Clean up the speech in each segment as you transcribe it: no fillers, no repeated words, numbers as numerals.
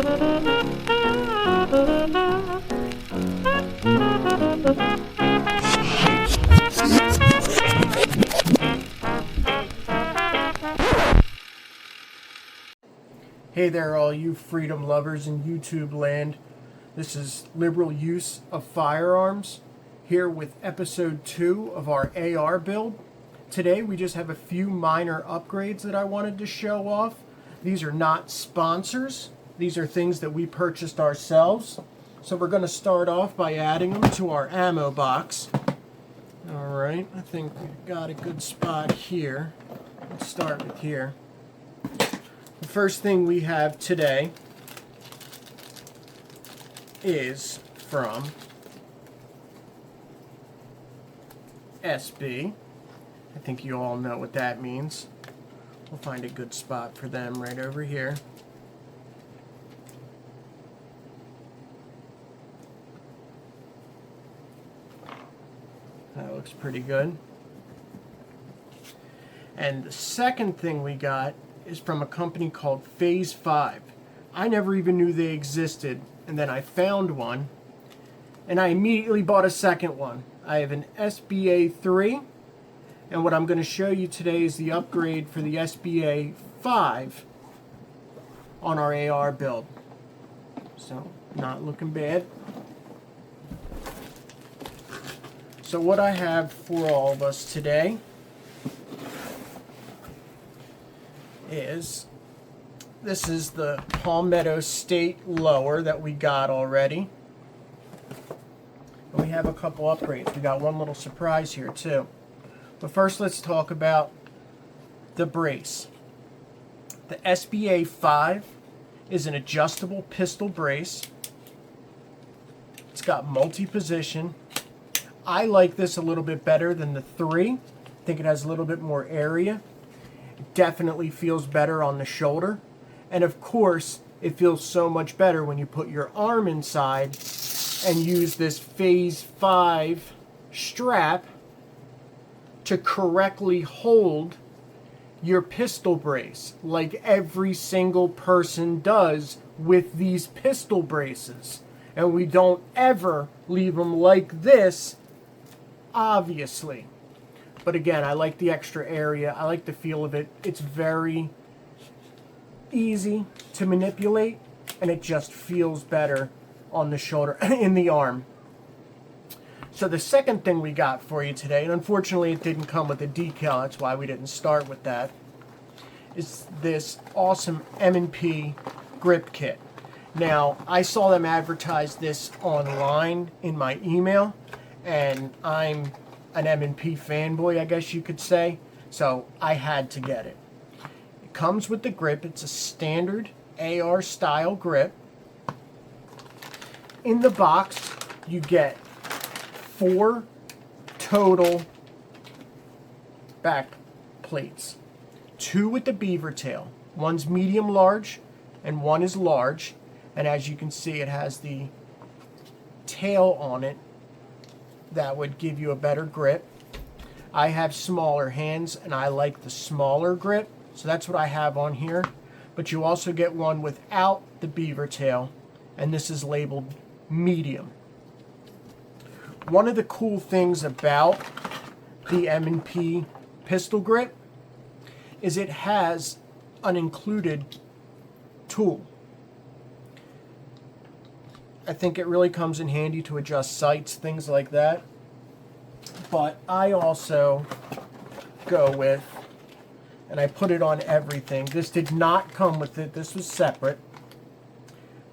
Hey there, all you freedom lovers in YouTube land. This is Liberal Use of Firearms, here with episode 2 of our AR build. Today we just have a few minor upgrades that I wanted to show off. These are not sponsors. These are things that we purchased ourselves. So we're going to start off by adding them to our ammo box. Alright, I think we've got a good spot here. Let's start with here. The first thing we have today is from SB. I think you all know what that means. We'll find a good spot for them right over here. That looks pretty good. And the second thing we got is from a company called Phase 5. I never even knew they existed, and then I found one, and I immediately bought a second one. I have an SBA 3, and what I'm going to show you today is the upgrade for the SBA 5 on our AR build. So, not looking bad. So what I have for all of us today is, this is the Palmetto State Lower that we got already. And we have a couple upgrades. We got one little surprise here too. But first let's talk about the brace. The SBA 5 is an adjustable pistol brace. It's got multi-position. I like this a little bit better than the 3. I think it has a little bit more area. It definitely feels better on the shoulder. And of course, it feels so much better when you put your arm inside and use this Phase 5 strap to correctly hold your pistol brace, like every single person does with these pistol braces. And we don't ever leave them like this, obviously. But again, I like the extra area. I like the feel of it. It's very easy to manipulate, and it just feels better on the shoulder, in the arm. So the second thing we got for you today, and unfortunately it didn't come with a decal, that's why we didn't start with that, is this awesome M&P grip kit. Now, I saw them advertise this online in my email, and I'm an M&P fanboy, I guess you could say, so I had to get it. It comes with the grip. It's a standard AR style grip. In the box, you get 4 total back plates. 2 with the beaver tail. One's medium large and one is large, and as you can see, it has the tail on it that would give you a better grip. I have smaller hands and I like the smaller grip, so that's what I have on here. But you also get one without the beaver tail, and this is labeled medium. One of the cool things about the M&P pistol grip is it has an included tool. I think it really comes in handy to adjust sights, things like that. But I also go with, and I put it on everything. This did not come with it. This was separate.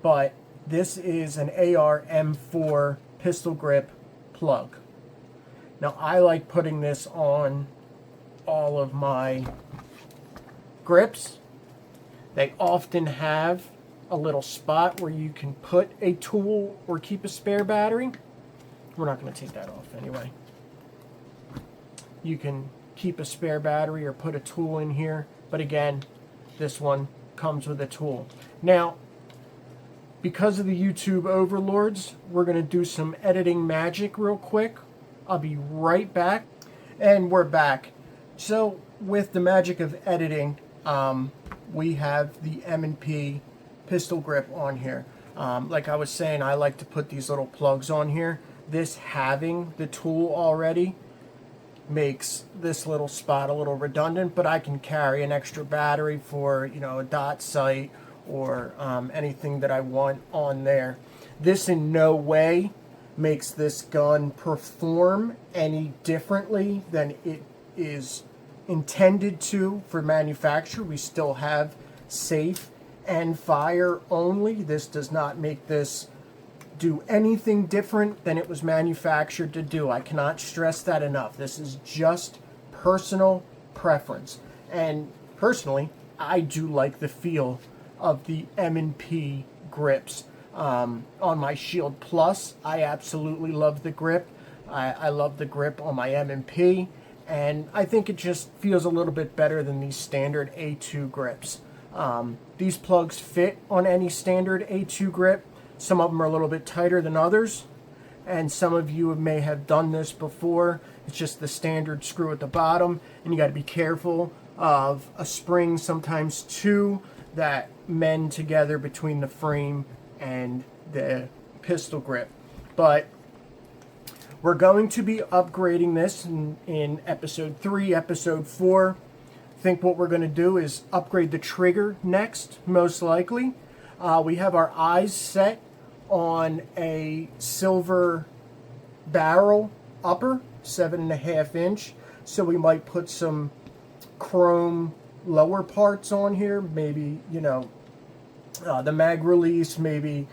But this is an AR M4 pistol grip plug. Now I like putting this on all of my grips. They often have a little spot where you can put a tool or keep a spare battery. We're not going to take that off anyway. You can keep a spare battery or put a tool in here, but again, this one comes with a tool. Now, because of the YouTube overlords, we're going to do some editing magic real quick. I'll be right back. And we're back. So with the magic of editing, we have the M&P pistol grip on here. Like I was saying, I like to put these little plugs on here. This having the tool already makes this little spot a little redundant, but I can carry an extra battery for, you know, a dot sight or anything that I want on there. This in no way makes this gun perform any differently than it is intended to for manufacture. We still have safe and fire only. This does not make this do anything different than it was manufactured to do. I cannot stress that enough. This is just personal preference. And personally, I do like the feel of the M&P grips. On my Shield Plus, I absolutely love the grip. I love the grip on my M&P, and I think it just feels a little bit better than these standard A2 grips. These plugs fit on any standard A2 grip. Some of them are a little bit tighter than others, and some of you may have done this before. It's just the standard screw at the bottom, and you got to be careful of a spring, sometimes two, that mend together between the frame and the pistol grip. But we're going to be upgrading this in episode 3, episode 4. I think what we're going to do is upgrade the trigger next, most likely. We have our eyes set on a silver barrel upper, 7.5 inch. So we might put some chrome lower parts on here, maybe, you know, the mag release, maybe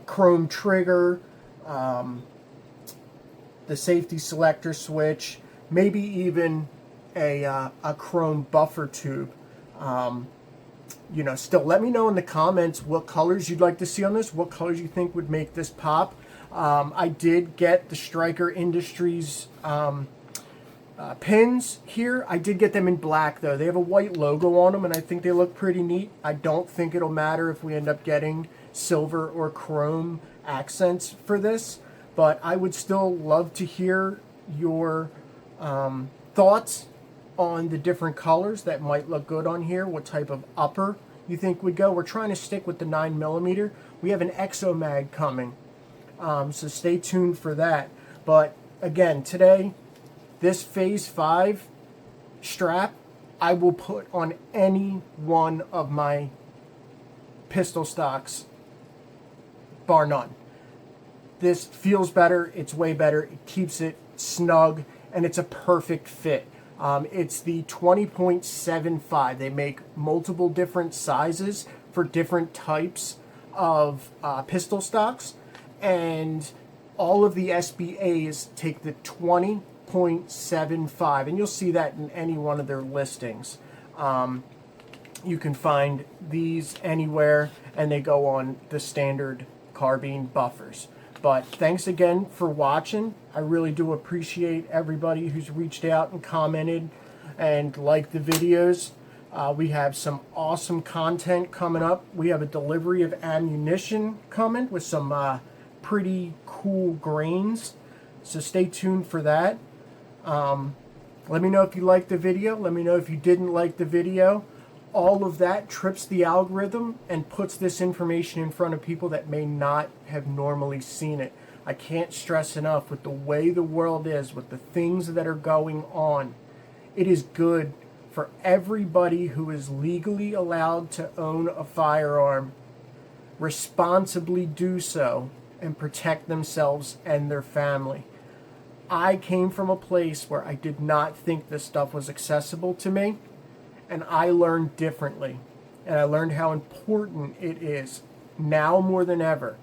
chrome trigger, the safety selector switch, maybe even a chrome buffer tube. You know, still let me know in the comments what colors you'd like to see on this, what colors you think would make this pop. I did get the Striker Industries pins here. I did get them in black though. They have a white logo on them and I think they look pretty neat. I don't think it'll matter if we end up getting silver or chrome accents for this, but I would still love to hear your thoughts on the different colors that might look good on here, what type of upper you think would go. We're trying to stick with the 9mm. We have an Exo Mag coming, so stay tuned for that. But again, today, this Phase 5 strap, I will put on any one of my pistol stocks, bar none. This feels better, it's way better, it keeps it snug, and it's a perfect fit. It's the 20.75. They make multiple different sizes for different types of pistol stocks, and all of the SBAs take the 20.75, and you'll see that in any one of their listings. You can find these anywhere, and they go on the standard carbine buffers. But thanks again for watching. I really do appreciate everybody who's reached out and commented and liked the videos. We have some awesome content coming up. We have a delivery of ammunition coming with some pretty cool grains. So stay tuned for that. Let me know if you liked the video. Let me know if you didn't like the video. All of that trips the algorithm and puts this information in front of people that may not have normally seen it. I can't stress enough, with the way the world is, with the things that are going on, it is good for everybody who is legally allowed to own a firearm, responsibly do so and protect themselves and their family. I came from a place where I did not think this stuff was accessible to me. And I learned differently, and I learned how important it is, now more than ever,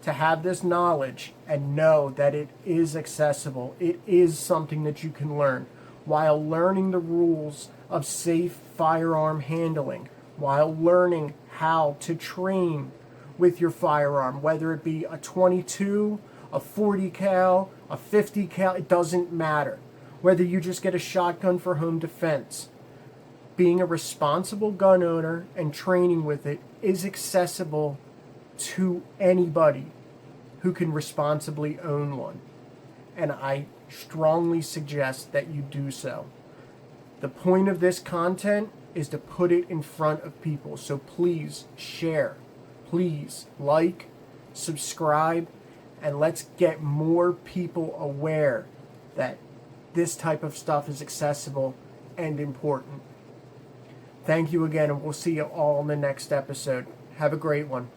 to have this knowledge and know that it is accessible. It is something that you can learn while learning the rules of safe firearm handling, while learning how to train with your firearm, whether it be a 22, a 40 cal, a 50 cal, it doesn't matter. Whether you just get a shotgun for home defense. Being a responsible gun owner and training with it is accessible to anybody who can responsibly own one. And I strongly suggest that you do so. The point of this content is to put it in front of people. So please share. please like, subscribe, and let's get more people aware that this type of stuff is accessible and important. Thank you again, and we'll see you all in the next episode. Have a great one.